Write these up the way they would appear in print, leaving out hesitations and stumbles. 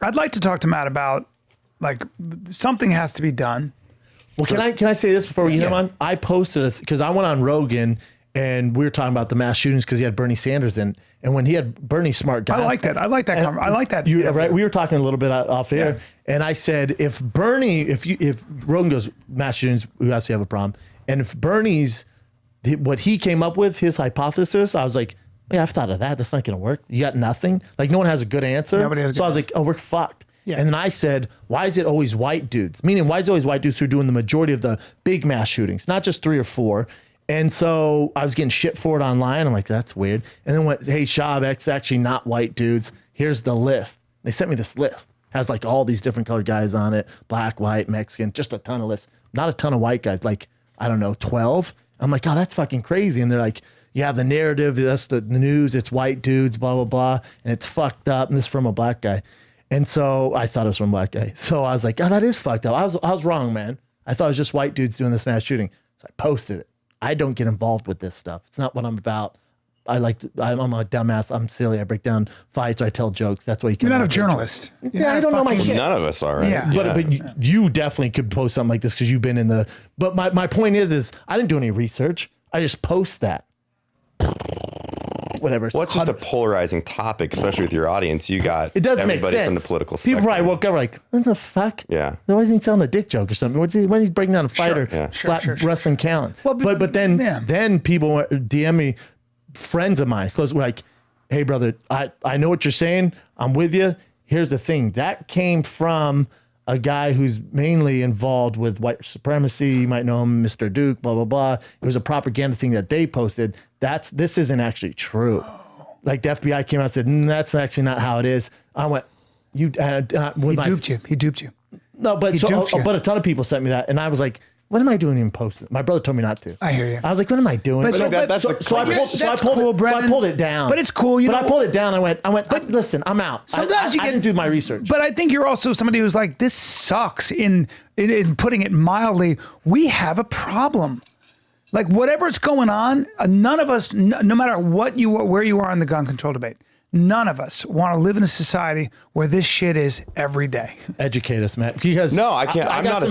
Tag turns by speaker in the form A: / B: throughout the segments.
A: I'd like to talk to Matt about, like, something has to be done.
B: Well, can I say this before we get him on? I posted because I went on Rogan and we were talking about the mass shootings because he had Bernie Sanders in, and when he had Bernie smart guy.
A: I like that. I like that. I like that.
B: Right. We were talking a little bit off air, and I said if Rogan goes mass shootings, we obviously have a problem, and if Bernie's what he came up with, his hypothesis, I was like, yeah, I've thought of that. That's not going to work. You got nothing. Like no one has a good answer. So I was like, oh, we're fucked. Yeah. And then I said, why is it always white dudes? Meaning, why is it always white dudes who are doing the majority of the big mass shootings, not just 3 or 4? And so I was getting shit for it online. I'm like, that's weird. And then went, hey, Shab, it's actually not white dudes. Here's the list. They sent me this list. Has like all these different colored guys on it. Black, white, Mexican, just a ton of lists. Not a ton of white guys, like, I don't know, 12. I'm like, oh, that's fucking crazy. And they're like, yeah, the narrative, that's the news. It's white dudes, blah, blah, blah. And it's fucked up. And this is from a black guy. And so I thought it was from a black guy. So I was like, oh, that is fucked up. I was wrong, man. I thought it was just white dudes doing this mass shooting. So I posted it. I don't get involved with this stuff. It's not what I'm about. I'm a dumbass. I'm silly. I break down fights or I tell jokes. That's why you can.
A: You're not a journalist.
B: Yeah, I don't know my shit.
C: None of us are, right?
A: Yeah.
B: But you definitely could post something like this because you've been in the. But my point is I didn't do any research. I just post that. Whatever.
C: Well, it's just a polarizing topic, especially with your audience. You got
B: it does
C: everybody
B: make sense.
C: from the political spectrum.
B: People probably woke up like, what the fuck?
C: Yeah.
B: Why is he telling a dick joke or something? When he's breaking down a fight or slap wrestling Callan? Well, but then people DM me, friends of mine, close, like, hey brother, I know what you're saying. I'm with you. Here's the thing. That came from a guy who's mainly involved with white supremacy. You might know him, Mr. Duke, blah, blah, blah. It was a propaganda thing that they posted. This isn't actually true. Like the FBI came out and said, that's actually not how it is. I went, he duped you.
A: He duped you.
B: No, but but a ton of people sent me that. And I was like, what am I doing even posting? My brother told me not to.
A: I hear you.
B: I was like, what am I doing?
C: So
B: I pulled it down.
A: But it's cool.
B: I pulled it down. I went, but listen, I'm out. Sometimes I didn't do my research.
A: But I think you're also somebody who's like, this sucks in putting it mildly. We have a problem. Like whatever's going on, none of us, no matter where you are in the gun control debate, none of us want to live in a society where this shit is every day.
B: Educate us, Matt. Because
C: no, I can't. I'm not a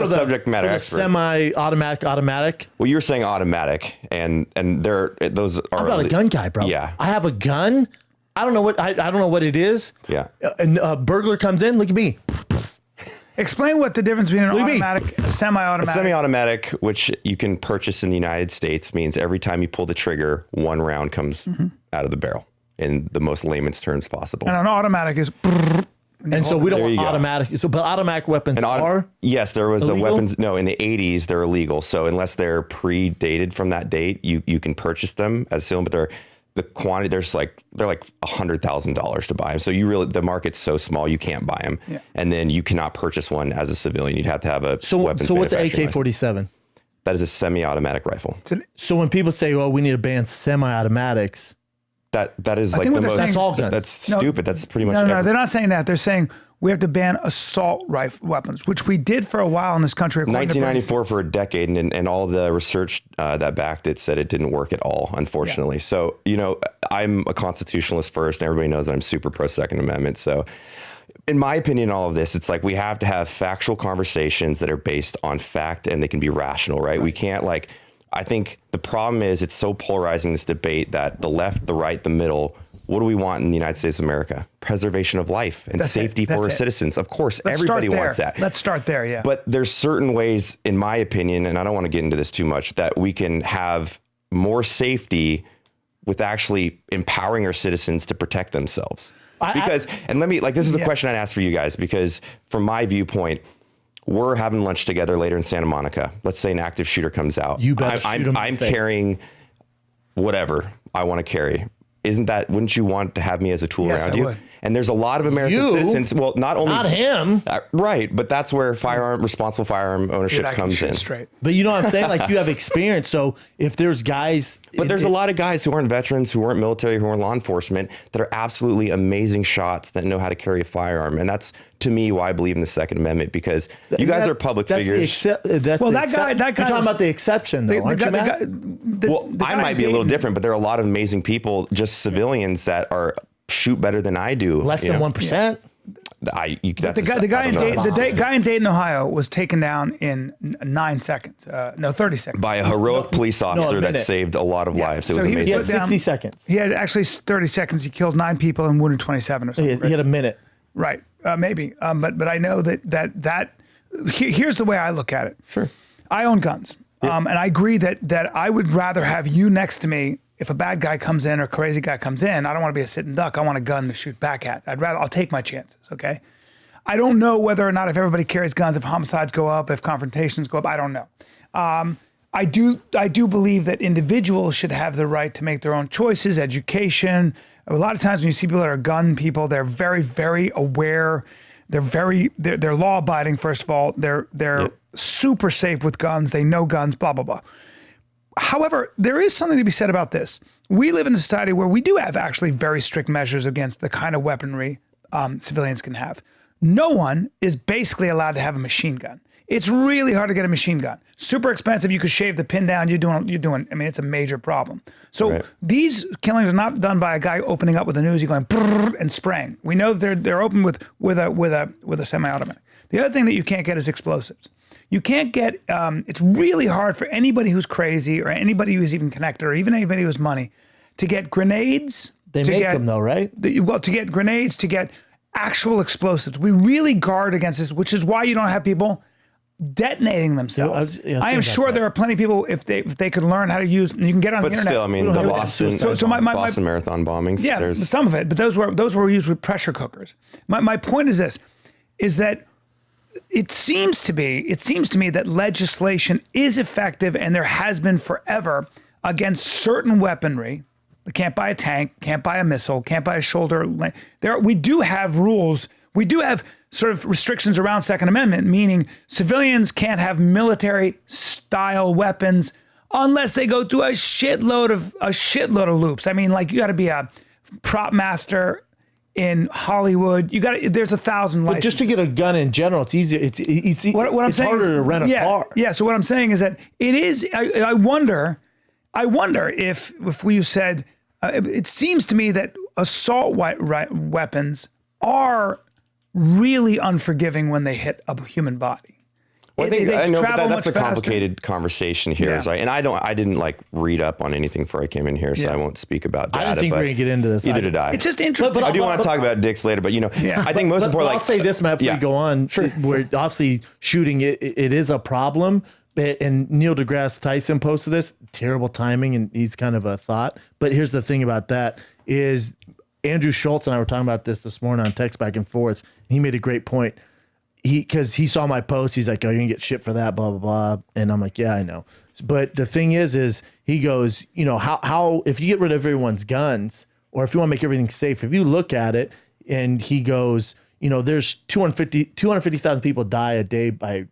C: subject matter expert.
B: Semi-automatic.
C: Well, you're saying automatic, and those are.
B: I'm not a gun guy, bro.
C: Yeah,
B: I have a gun. I don't know what it is.
C: Yeah,
B: and a burglar comes in. Look at me.
A: Explain what the difference between an automatic, a semi-automatic.
C: A semi-automatic, which you can purchase in the United States, means every time you pull the trigger, one round comes out of the barrel in the most layman's terms possible.
A: And an automatic is.
B: And so we don't want automatic. So, but automatic weapons are.
C: Yes, there was
B: illegal?
C: a weapons. No, in the 80s, they're illegal. So unless they're predated from that date, you can purchase them as soon. But the quantity, they're like $100,000 to buy them. So the market's so small, you can't buy them. Yeah. And then you cannot purchase one as a civilian. You'd have to have a weapons.
B: So what's an AK-47?
C: That is a semi-automatic rifle.
B: So when people say, well, we need to ban semi-automatics.
C: That is like the most.
B: That's all guns.
C: That's stupid. That's pretty much.
A: No, they're not saying that. They're saying we have to ban assault rifle weapons, which we did for a while in this country.
C: 1994 for a decade, and all the research that backed it said it didn't work at all, unfortunately. Yeah. So, I'm a constitutionalist first, and everybody knows that I'm super pro Second Amendment. So, in my opinion, all of this, it's like we have to have factual conversations that are based on fact and they can be rational, right? We can't I think the problem is it's so polarizing, this debate, that the left, the right, the middle, what do we want in the United States of America? Preservation of life and safety for our citizens. Of course, everybody wants that.
A: Let's start there, yeah.
C: But there's certain ways, in my opinion, and I don't want to get into this too much, that we can have more safety with actually empowering our citizens to protect themselves. This is a question I'd ask for you guys, because from my viewpoint, we're having lunch together later in Santa Monica. Let's say an active shooter comes out. I'm carrying whatever I want to carry. Wouldn't you want to have me as a tool around you? Would. And there's a lot of American citizens. Well, not
B: him.
C: Right. But that's where responsible firearm ownership comes in.
B: Straight. But you know what I'm saying? Like, you have experience. So if there's guys.
C: But there's a lot of guys who aren't veterans, who aren't military, who aren't law enforcement, that are absolutely amazing shots that know how to carry a firearm. And that's, to me, why I believe in the Second Amendment, because you guys are public figures.
A: That guy.
B: You're talking about the exception, though, aren't you,
C: I might be a little different, but there are a lot of amazing people, just civilians, that shoot better than I do.
B: Less than 1%.
C: That's
A: The guy in Dayton, Ohio, was taken down in 9 seconds. 30 seconds.
C: by a heroic police officer that
B: minute.
C: saved a lot of lives. It
A: So
C: was
A: he was
B: He
C: amazing.
B: had
A: down-
B: 60 seconds.
A: He had actually 30 seconds. He killed 9 people and wounded 27 or something.
B: He had a minute.
A: Right. Maybe. But I know that here's the way I look at it.
B: Sure.
A: I own guns. And I agree that I would rather have you next to me. If a bad guy comes in or a crazy guy comes in, I don't want to be a sitting duck. I want a gun to shoot back at. I'll take my chances. Okay. I don't know whether or not if everybody carries guns, if homicides go up, if confrontations go up. I don't know. I do believe that individuals should have the right to make their own choices, education. A lot of times when you see people that are gun people, they're very, very aware. They're law abiding. First of all, they're super safe with guns. They know guns, blah, blah, blah. However, there is something to be said about this. We live in a society where we do have actually very strict measures against the kind of weaponry civilians can have. No one is basically allowed to have a machine gun. It's really hard to get a machine gun. Super expensive. You could shave the pin down. You're doing. I mean, it's a major problem. So these killings are not done by a guy opening up with an Uzi going brrr and spraying. We know they're open with a semi-automatic. The other thing that you can't get is explosives. You can't get. It's really hard for anybody who's crazy or anybody who's even connected or even anybody who's money to get grenades.
B: They make them though, right?
A: Well, to get grenades, to get actual explosives. We really guard against this, which is why you don't have people detonating themselves. I am sure there are plenty of people if they could learn how to use. You can get on the internet.
C: But still, I mean, the Boston Marathon bombings.
A: Yeah, some of it, but those were used with pressure cookers. My point is this: is that it seems to me that legislation is effective, and there has been forever against certain weaponry. Can't buy a tank, can't buy a missile, can't buy a shoulder. We do have rules. We do have sort of restrictions around Second Amendment, meaning civilians can't have military style weapons unless they go through a shitload of loops. I mean, like you got to be a prop master in Hollywood. There's 1,000 licenses.
B: But just to get a gun in general, it's easier. It's harder to rent a car.
A: Yeah. So what I'm saying is that it is. I wonder if we said. It seems to me that assault weapons are really unforgiving when they hit a human body.
C: Well, I know, but that's a complicated conversation here. Yeah. And I didn't like read up on anything before I came in here, so I won't speak about data.
B: I didn't think we were going to get into this.
A: Either
B: did
A: I. It's just interesting.
C: But I do want to talk about dicks later, but I think most important.
B: I'll say this, Matt, before we go on. Sure. Where obviously shooting, it is a problem. And Neil deGrasse Tyson posted this, terrible timing, and he's kind of a thought. But here's the thing about that is Andrew Schultz and I were talking about this morning on text back and forth. He made a great point. Because he saw my post, he's like, "Oh, you're gonna get shit for that, blah blah blah," and I'm like, "Yeah, I know." But the thing is he goes, how if you get rid of everyone's guns, or if you want to make everything safe, if you look at it, and he goes, there's 250,000 people die a day by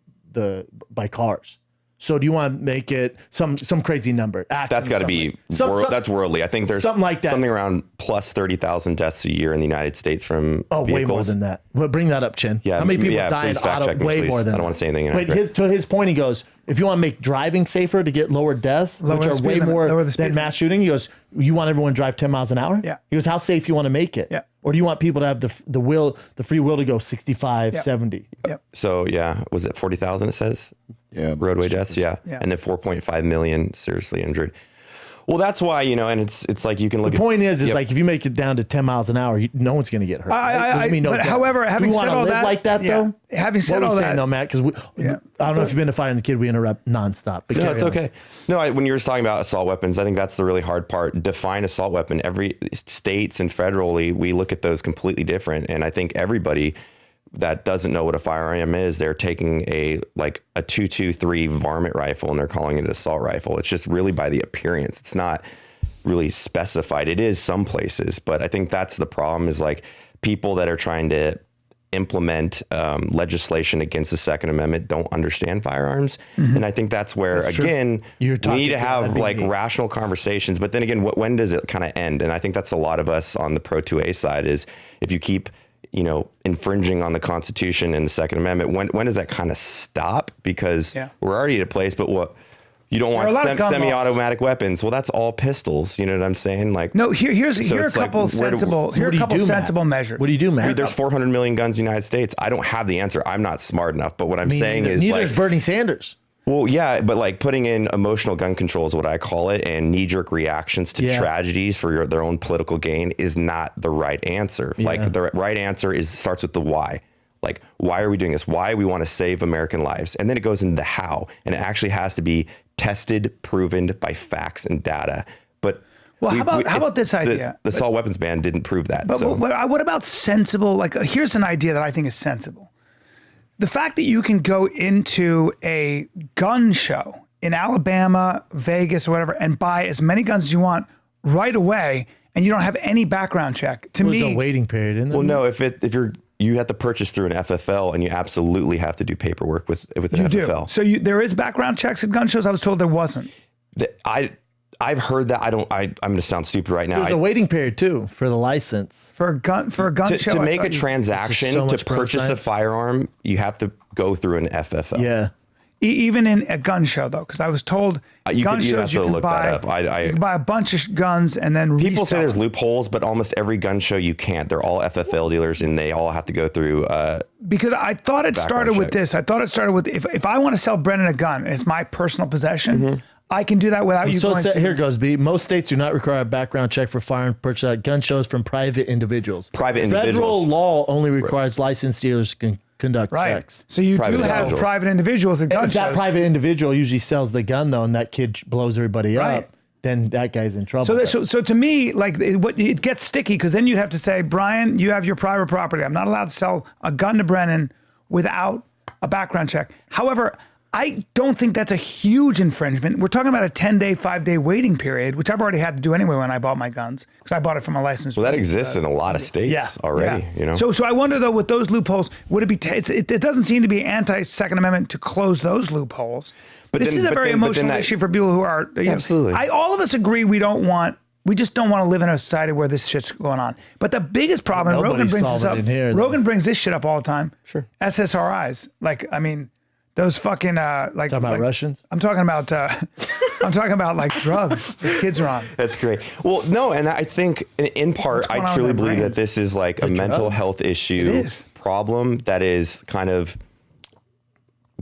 B: cars. So do you want to make it some crazy number?
C: That's got to be that's worldly. I think there's
B: something like that.
C: Something around plus 30,000 deaths a year in the United States from vehicles.
B: Way more than that. Well, bring that up, Chin.
C: Yeah,
B: how many people die in auto? Way more than that.
C: I don't want to say anything.
B: But to his point, he goes, if you want to make driving safer to get lower deaths, which are way more than mass shooting, he goes, you want everyone to drive 10 miles an hour?
A: Yeah.
B: He goes, how safe you want to make it?
A: Yeah.
B: Or do you want people to have the free will to go 65, 70?
A: Yep.
C: So was it 40,000? It says.
D: Yeah,
C: roadway deaths. Yeah. And then 4.5 million seriously injured. Well, that's why, and it's like you can look
B: at. The point is like if you make it down to 10 miles an hour, no one's going to get hurt.
A: But however, having said all that,
B: like that though.
A: Having said all that,
B: saying though, Matt, because I don't know if you've been to Fire and the Kid, we interrupt nonstop. But
C: no, it's okay. No, when you were talking about assault weapons, I think that's the really hard part. Define assault weapon. Every states and federally, we look at those completely different, and I think everybody that doesn't know what a firearm is, they're taking a 223 varmint rifle and they're calling it an assault rifle. It's just really by the appearance. It's not really specified. It is some places, but I think that's the problem is like people that are trying to implement legislation against the Second Amendment don't understand firearms. Mm-hmm. And I think that's where, again, we need to have like rational conversations. But then again, when does it kind of end? And I think that's a lot of us on the Pro 2A side is if you keep infringing on the Constitution and the Second Amendment, when does that kind of stop? Because we're already at a place, but You don't want
A: There are a lot of gun laws.
C: semi-automatic weapons. Well, that's all pistols. You know what I'm saying? Like,
A: No, here are a
C: it's like,
A: couple
C: where do-
A: sensible.
B: So
A: Here are
B: what
A: a
B: do you
A: couple
B: do, Matt?
A: sensible measures.
B: What do you do, man?
C: there's 400 million guns in the United States. I don't have the answer. I'm not smart enough. But what I'm saying is,
B: neither
C: like,
B: is Bernie Sanders.
C: well, yeah, but like putting in emotional gun control is what I call it, and knee-jerk reactions to tragedies for their own political gain is not the right answer. Like the right answer starts with the why. Like, why are we doing this? Why we want to save American lives, and then it goes into the how, and it actually has to be tested, proven by facts and data. But
A: Well, how about this idea?
C: The assault weapons ban didn't prove that.
A: But
C: So
A: what about sensible? Like, here's an idea that I think is sensible. The fact that you can go into a gun show in Alabama, Vegas, or whatever, and buy as many guns as you want right away, and you don't have any background check. To
B: There's
A: me,
B: a waiting period in there.
C: well, no, if you have to purchase through an FFL, and you absolutely have to do paperwork with an FFL.
A: So there is background checks at gun shows. I was told there wasn't.
C: I've heard that. I'm going to sound stupid right now.
B: There's a waiting period too for the license.
A: For a gun show.
C: To
A: I
C: make
A: thought
C: a
A: you-
C: transaction
B: so
C: to
B: much
C: purchase a
B: pro-science.
C: firearm, you have to go through an FFL.
B: Yeah.
A: Even in a gun show, though, because I was told
C: You
A: gun
C: have
A: shows
C: to
A: you can
C: look
A: buy.
C: that up.
A: You can buy a bunch of guns and then
C: People say
A: resell
C: there's
A: them.
C: loopholes, but almost every gun show you can't. They're all FFL dealers, and they all have to go through.
A: Because I thought it started with
C: checks.
A: this. I thought it started with if I want to sell Brennan a gun, and it's my personal possession. I can do that without you
B: So
A: going.
B: here goes, B. Most states do not require a background check for firearm purchase at gun shows from private individuals.
C: Private
B: Federal
C: individuals.
B: law only requires licensed dealers to conduct
A: Right.
B: checks.
A: So you
C: Private
A: do have
C: individuals.
A: private individuals at gun
B: If that
A: shows.
B: private individual usually sells the gun though, and that kid blows everybody
A: Right.
B: up, then that guy's in trouble.
A: So to me, like it gets sticky because then you'd have to say, Brian, you have your private property. I'm not allowed to sell a gun to Brennan without a background check. However, I don't think that's a huge infringement. We're talking about a 10-day, 5-day waiting period, which I've already had to do anyway when I bought my guns because I bought it from a licensed.
C: Well, that exists in a lot of states already.
A: yeah.
C: You know.
A: So I wonder though, with those loopholes, would it be? It doesn't seem to be anti-Second Amendment to close those loopholes. But this is a very emotional issue for people who are
C: Absolutely.
A: all of us agree we just don't want to live in a society where this shit's going on. But the biggest problem, and Rogan
B: Nobody's
A: brings this
B: solving
A: up.
B: it here, though.
A: Rogan brings this shit up all the time.
C: Sure.
A: SSRIs, like I mean, those fucking like
B: Talking about Russians?
A: I'm talking about like drugs that kids are on.
C: That's great. Well, no, and I think in part,
A: going on
C: I
A: with
C: truly
A: their
C: believe that
A: brains?
C: this is like a mental
B: drugs?
C: health issue
A: is.
C: problem that is kind of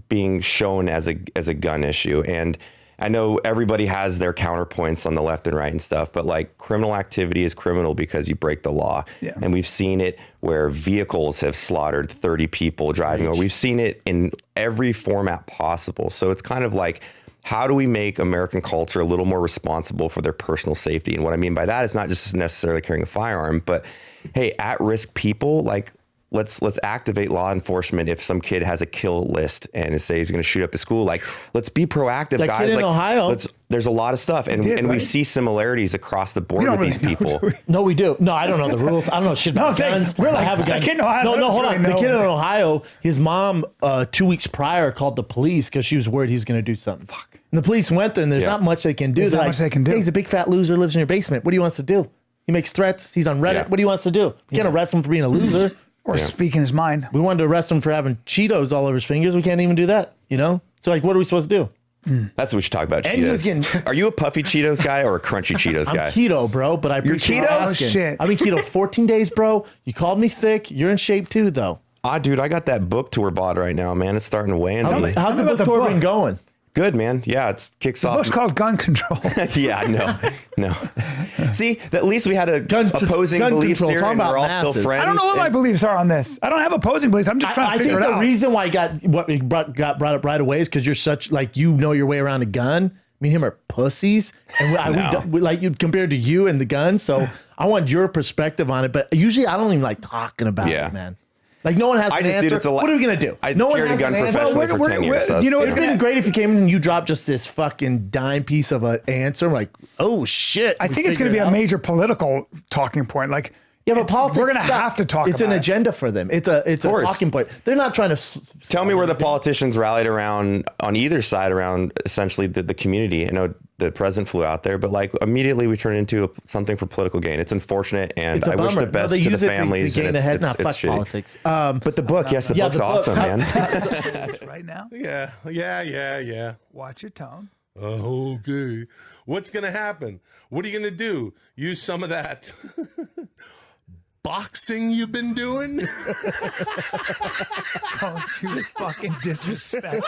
C: being shown as a gun issue. And I know everybody has their counterpoints on the left and right and stuff, but like criminal activity is criminal because you break the law.
A: Yeah.
C: And we've seen it where vehicles have slaughtered 30 people driving, or we've seen it in every format possible. So it's kind of like, how do we make American culture a little more responsible for their personal safety? And what I mean by that is not just necessarily carrying a firearm, but hey, at-risk people, like let's activate law enforcement if some kid has a kill list and say he's going to shoot up a school. Like, let's be proactive,
B: That
C: guys.
B: kid in Ohio.
C: There's a lot of stuff, and
A: did,
C: we
A: right?
C: see similarities across the board
A: We don't
C: with these
A: really know,
C: people.
A: do we?
B: No, we do. No, I don't know the rules. I don't know shit about
A: I'm saying,
B: guns.
A: we're like,
B: I have a gun.
A: that kid in Ohio,
B: No,
A: none of us
B: hold on.
A: really
B: The
A: know.
B: kid in Ohio, his mom 2 weeks prior called the police because she was worried he was going to do something. Fuck. And the police went there, and there's
C: Yeah.
B: not much they can do.
A: There's
B: They're
A: not
B: like,
A: much they can do.
B: Hey, he's a big fat loser, lives in your basement. What do you wants to do? He makes threats. He's on Reddit.
C: Yeah.
B: What do you wants to do? You can't arrest him for being a loser.
A: Or speaking his mind.
B: We wanted to arrest him for having Cheetos all over his fingers. We can't even do that, you know? So, like, what are we supposed to do?
C: That's what we should talk about.
B: And he was
C: Cheetos.
B: getting-
C: Are you a puffy Cheetos guy or a crunchy Cheetos
B: I'm
C: guy?
B: keto, bro, but I appreciate you
C: keto?
B: asking.
A: Oh, shit.
B: I've been keto 14 days, bro. You called me thick. You're in shape too, though.
C: Dude, I got that book tour bought right now, man. It's starting to weigh into me.
B: How's the
A: me about
B: book
A: the
B: tour
A: book.
B: been going?
C: Good, man. Yeah, it kicks off.
A: Book's called Gun Control.
C: Yeah, no. See, at least we had
B: Gun
C: opposing
B: control.
C: beliefs here,
B: Talking
C: and we're
B: about
C: all still
B: masses.
C: friends.
A: I don't know what my
C: and-
A: beliefs are on this. I don't have opposing beliefs. I'm just trying
B: I
A: to
B: think
A: figure it
B: the
A: out.
B: reason why got brought up right away is because you're such, like, you know your way around a gun. Me and him are pussies, and we like you compared to you and the gun. So I want your perspective on it. But usually I don't even like talking about
C: Yeah.
B: it, man. Like, no one has an answer. What are we gonna do?
C: I
B: No one
C: carried a
B: has
C: gun
B: an answer.
C: professionally for 10 years. So
A: you know,
B: It's
A: it's
B: been great if you came in and you dropped just this fucking dime piece of an answer. I'm like, oh shit.
A: I think it's going to be a major political talking point. Like,
B: Yeah, but politics.
A: we're going to
B: suck.
A: have to talk
B: It's
A: about
B: an
A: it.
B: agenda for them. It's a
C: course.
B: talking point. They're not trying to
C: Tell me where the politicians rallied around on either side around essentially the community. I know the president flew out there, but like immediately we turned into something for political gain. It's unfortunate, and
B: It's a
C: I wish the
B: bummer.
C: best
B: they
C: to the
B: use it
C: families.
B: to gain
C: and
B: ahead.
C: it's
B: Not fuck
C: shitty.
B: politics.
C: But the book, yes, the book's
B: the book.
C: awesome, man.
A: right now.
D: Yeah.
A: Watch your tone.
D: Okay. What's going to happen? What are you going to do? Use some of that boxing you've been doing?
A: Don't you fucking disrespect.